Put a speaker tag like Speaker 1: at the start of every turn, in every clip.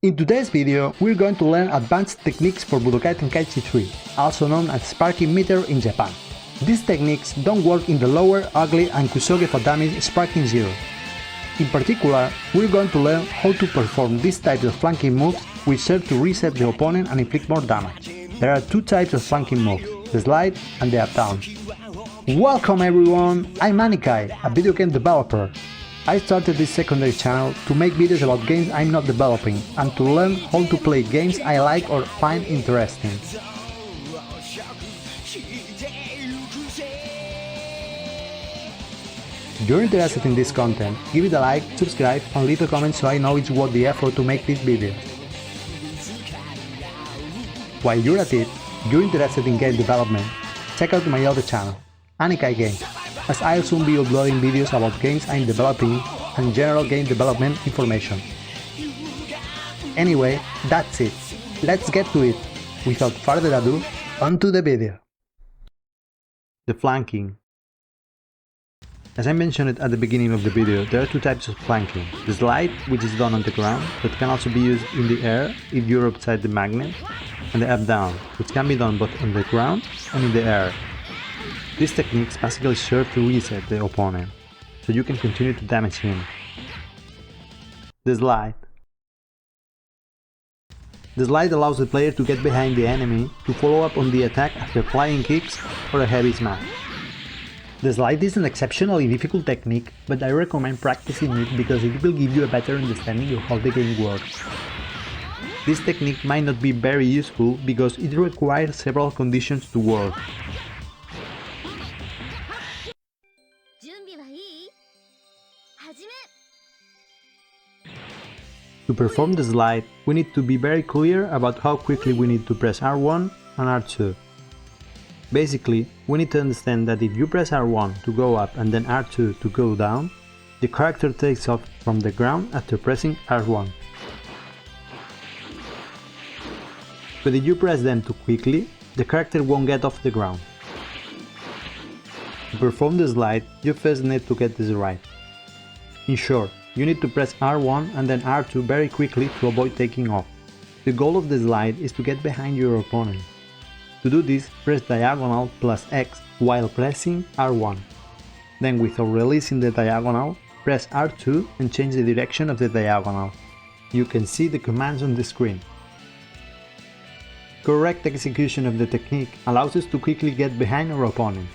Speaker 1: In today's video, we're going to learn advanced techniques for Budokai Tenkaichi 3, also known as sparking meteor in Japan. These techniques don't work in the lower, ugly and kusoge for dummies sparking 0. In particular, we're going to learn how to perform these types of flanking moves which serve to reset the opponent and inflict more damage. There are two types of flanking moves, the slide and the up-down. Welcome everyone, I'm Anikai, a video game developer. I started this secondary channel to make videos about games I'm not developing and to learn how to play games I like or find interesting. If you're interested in this content, give it a like, subscribe and leave a comment so I know it's worth the effort to make this video. While you're at it, if you're interested in game development, check out my other channel, Anikai Games, as I'll soon be uploading videos about games I'm developing and general game development information. Anyway, that's it. Let's get to it. Without further ado, on to the video. The flanking. As I mentioned at the beginning of the video, there are two types of flanking. The slide, which is done on the ground, but can also be used in the air if you're outside the magnet, and the up-down, which can be done both on the ground and in the air. These techniques basically serve to reset the opponent, so you can continue to damage him. The slide. The slide allows the player to get behind the enemy to follow up on the attack after flying kicks or a heavy smash. The slide is an exceptionally difficult technique, but I recommend practicing it because it will give you a better understanding of how the game works. This technique might not be very useful because it requires several conditions to work. To perform the slide, we need to be very clear about how quickly we need to press R1 and R2. Basically, we need to understand that if you press R1 to go up and then R2 to go down, the character takes off from the ground after pressing R1. But if you press them too quickly, the character won't get off the ground. To perform the slide, you first need to get this right. In short, you need to press R1 and then R2 very quickly to avoid taking off. The goal of the slide is to get behind your opponent. To do this, press diagonal plus X while pressing R1. Then without releasing the diagonal, press R2 and change the direction of the diagonal. You can see the commands on the screen. Correct execution of the technique allows us to quickly get behind our opponent.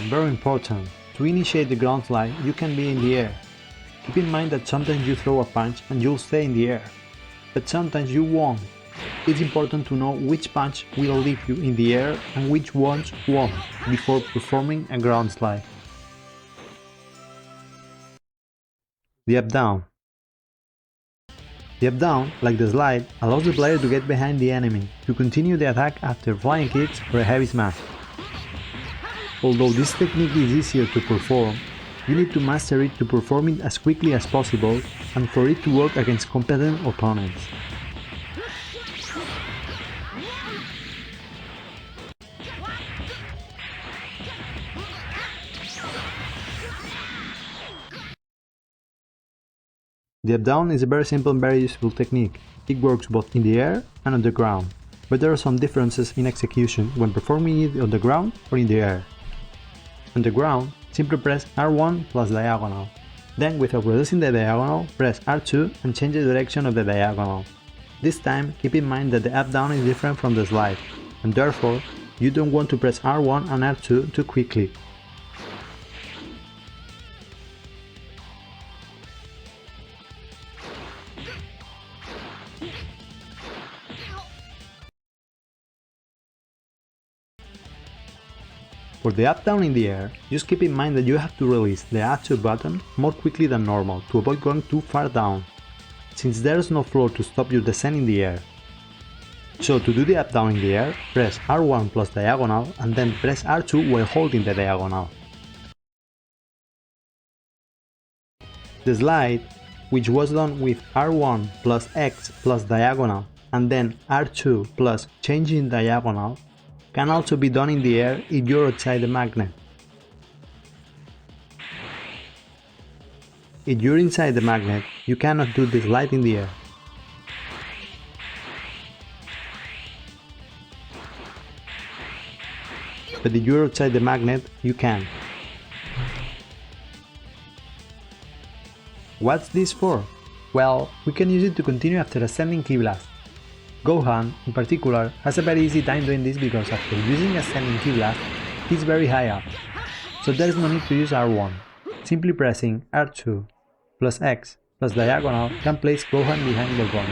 Speaker 1: Very important. To initiate the ground slide, you can be in the air. Keep in mind that sometimes you throw a punch and you'll stay in the air, but sometimes you won't. It's important to know which punch will leave you in the air and which ones won't before performing a ground slide. The up-down. The up-down, like the slide, allows the player to get behind the enemy to continue the attack after flying kicks or a heavy smash. Although this technique is easier to perform, you need to master it to perform it as quickly as possible and for it to work against competent opponents. The up-down is a very simple and very useful technique. It works both in the air and on the ground, but there are some differences in execution when performing it on the ground or in the air. On the ground, simply press R1 plus diagonal. Then, without releasing the diagonal, press R2 and change the direction of the diagonal. This time, keep in mind that the up-down is different from the slide, and therefore, you don't want to press R1 and R2 too quickly. For the up-down in the air, just keep in mind that you have to release the R2 button more quickly than normal to avoid going too far down, since there is no floor to stop your descent in the air. So to do the up-down in the air, press R1 plus diagonal and then press R2 while holding the diagonal. The slide, which was done with R1 plus X plus diagonal and then R2 plus changing diagonal, can also be done in the air if you're outside the magnet. If you're inside the magnet, you cannot do the slide in the air. But if you're outside the magnet, you can. What's this for? Well, we can use it to continue after ascending ki blast. Gohan, in particular, has a very easy time doing this because after using ascending ki blast, he's very high up. So there is no need to use R1. Simply pressing R2 plus X plus diagonal can place Gohan behind the gun.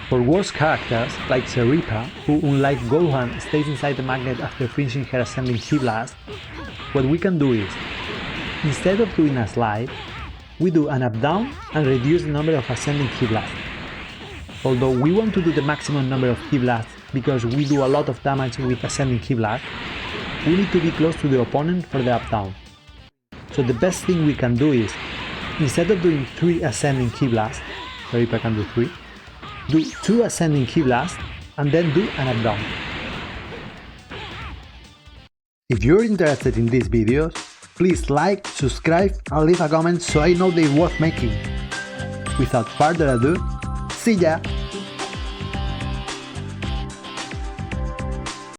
Speaker 1: For worse characters, like Seripa, who unlike Gohan stays inside the magnet after finishing her ascending ki blast, what we can do is, instead of doing a slide, we do an up-down and reduce the number of ascending ki blasts. Although we want to do the maximum number of ki blasts because we do a lot of damage with ascending ki blast, we need to be close to the opponent for the up-down. So the best thing we can do is, instead of doing 3 ascending ki blasts, Seripa can do 3, do 2 ascending ki blasts and then do an up-down. If you're interested in these videos, please like, subscribe and leave a comment so I know they're worth making. Without further ado, see ya!